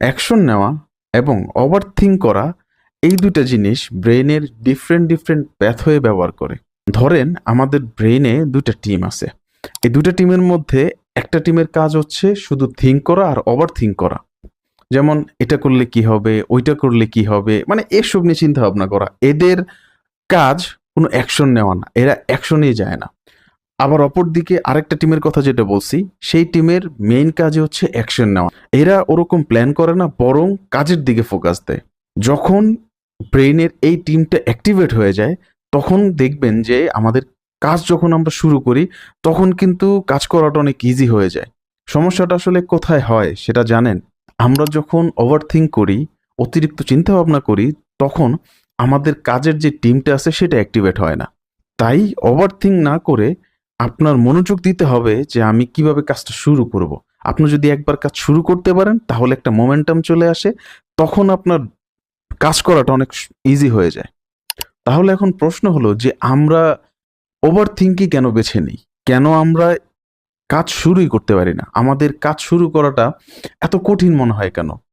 Action নেওয়া এবং overthink করা এই দুইটা জিনিস ব্রেইনের ডিফারেন্ট ডিফারেন্ট প্যাথওয়ে ব্যবহার করে। ধরেন আমাদের ব্রেইনে দুইটা টিম আছে। এই দুইটা টিমের মধ্যে একটা টিমের কাজ হচ্ছে শুধু থিঙ্ক করা আর ওভার থিঙ্ক করা। যেমন এটা করলে কি হবে, ওইটা করলে কি হবে, মানে এসব নিয়ে চিন্তা ভাবনা করা। এদের কাজ কোনো অ্যাকশন নেওয়া না, এরা অ্যাকশনেই যায় না। আবার অপরদিকে আরেকটা টিমের কথা যেটা বলছি, সেই টিমের মেইন কাজই হচ্ছে অ্যাকশন নেওয়া। এরা ওরকম প্ল্যান করে না, বরং কাজের দিকে ফোকাস দেয়। যখন ব্রেইনের এই টিমটা অ্যাক্টিভেট হয়ে যায়, তখন দেখবেন যে আমাদের কাজ যখন আমরা শুরু করি, তখন কিন্তু কাজ করাটা অনেক ইজি হয়ে যায়। সমস্যাটা আসলে কোথায় হয় সেটা জানেন? আমরা যখন ওভারথিঙ্ক করি, অতিরিক্ত চিন্তা ভাবনা করি, তখন আমাদের কাজের যে টিমটা আছে সেটা অ্যাক্টিভেট হয় না। তাই ওভারথিঙ্ক না করে আপনার মনোযোগ দিতে হবে যে আমি কিভাবে কাজটা শুরু করব। আপনি যদি একবার কাজ শুরু করতে পারেন তাহলে একটা মোমেন্টাম চলে আসে, তখন আপনার কাজ করাটা অনেক ইজি হয়ে যায়। তাহলে এখন প্রশ্ন হলো যে আমরা ওভার থিঙ্কিং কেন বেছে নিই? কেন আমরা কাজ শুরুই করতে পারি না? আমাদের কাজ শুরু করাটা এত কঠিন মনে হয় কেন?